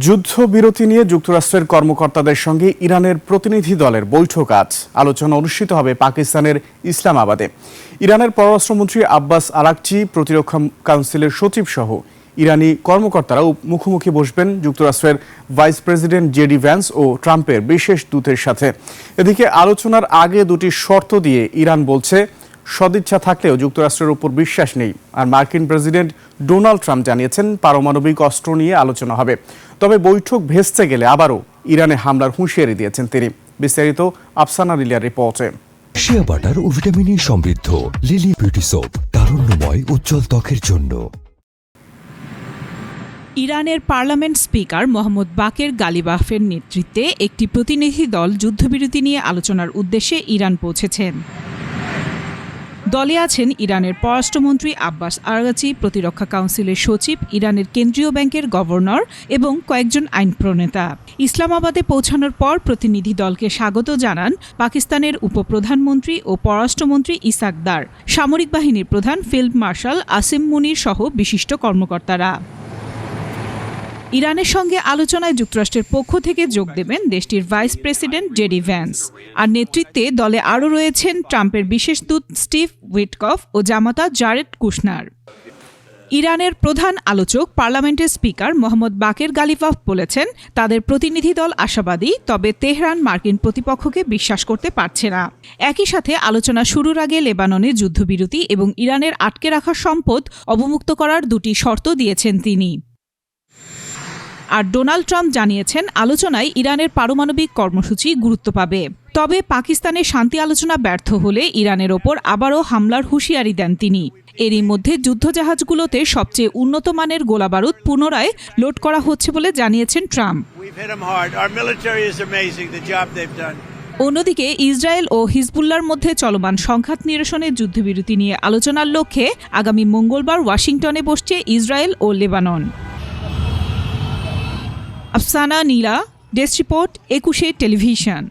যুদ্ধবিরতি নিয়ে যুক্তরাষ্ট্রের কর্মকর্তাদের সঙ্গে ইরানের প্রতিনিধি দলের বৈঠক আজ আলোচনা অনুষ্ঠিত হবে পাকিস্তানের ইসলামাবাদে। ইরানের পররাষ্ট্রমন্ত্রী আব্বাস আরাকচি, প্রতিরক্ষা কাউন্সিলের সচিব সহ ইরানি কর্মকর্তারাও মুখোমুখি বসবেন যুক্তরাষ্ট্রের ভাইস প্রেসিডেন্ট জেডি ভ্যান্স ও ট্রাম্পের বিশেষ দূতের সাথে। এদিকে আলোচনার আগে দুটি শর্ত দিয়ে ইরান বলছে, সদিচ্ছা থাকলেও যুক্তরাষ্ট্রের উপর বিশ্বাস নেই। আর মার্কিন প্রেসিডেন্ট ডোনাল্ড ট্রাম্প জানিয়েছেন, পারমাণবিক অস্ত্র নিয়ে আলোচনা হবে, তবে বৈঠক ভেস্তে গেলে আবারও ইরানে হামলার হুঁশিয়ারি দিয়েছেন তিনি। বিস্তারিত আফসানা লিলিয়ার রিপোর্টে। শিয়া বাটার ও ভিটামিনে সমৃদ্ধ লিলি বিউটি সোপ, তারুণ্যময় উজ্জ্বল ত্বকের জন্য। ইরানের পার্লামেন্ট স্পিকার মোহাম্মদ বাকের গালিবাফের নেতৃত্বে একটি প্রতিনিধি দল যুদ্ধবিরতি নিয়ে আলোচনার উদ্দেশ্যে ইরান পৌঁছেছেন। দলে আছেন ইরানের পররাষ্ট্রমন্ত্রী আব্বাস আরাকচি, প্রতিরক্ষা কাউন্সিলের সচিব, ইরানের কেন্দ্রীয় ব্যাংকের গভর্নর এবং কয়েকজন আইন প্রণেতা। ইসলামাবাদে পৌঁছানোর পর প্রতিনিধি দলকে স্বাগত জানান পাকিস্তানের উপপ্রধানমন্ত্রী ও পররাষ্ট্রমন্ত্রী ইসাক দার, সামরিক বাহিনীর প্রধান ফিল্ড মার্শাল আসিম মুনির সহ বিশিষ্ট কর্মকর্তারা। ইরানের সঙ্গে আলোচনায় যুক্তরাষ্ট্রের পক্ষ থেকে যোগ দেবেন দেশটির ভাইস প্রেসিডেন্ট জেডি ভ্যান্স। আর নেতৃত্বে দলে আরও রয়েছেন ট্রাম্পের বিশেষ দূত স্টিভ উইটকফ ও জামাতা জারেড কুশনার। ইরানের প্রধান আলোচক পার্লামেন্টের স্পিকার মোহাম্মদ বাকের গালিবাফ বলেছেন, তাদের প্রতিনিধি দল আশাবাদী, তবে তেহরান মার্কিন প্রতিপক্ষকে বিশ্বাস করতে পারছে না। একই সাথে আলোচনা শুরুর আগে লেবাননে যুদ্ধবিরতি এবং ইরানের আটকে রাখা সম্পদ অবমুক্ত করার দুটি শর্ত দিয়েছেন তিনি। আর ডোনাল্ড ট্রাম্প জানিয়েছেন, আলোচনায় ইরানের পারমাণবিক কর্মসূচি গুরুত্ব পাবে। তবে পাকিস্তানের শান্তি আলোচনা ব্যর্থ হলে ইরানের ওপর আবারও হামলার হুঁশিয়ারি দেন তিনি। এরই মধ্যে যুদ্ধজাহাজগুলোতে সবচেয়ে উন্নত মানের গোলাবারুদ পুনরায় লোড করা হচ্ছে বলে জানিয়েছেন ট্রাম্প। অন্যদিকে ইসরায়েল ও হিজবুল্লাহর মধ্যে চলমান সংঘাত নিরসনে যুদ্ধবিরতি নিয়ে আলোচনার লক্ষ্যে আগামী মঙ্গলবার ওয়াশিংটনে বসছে ইসরায়েল ও লেবানন। আফসানা নীলা, ডেস্ক রিপোর্ট, 21 টেলিভিশন।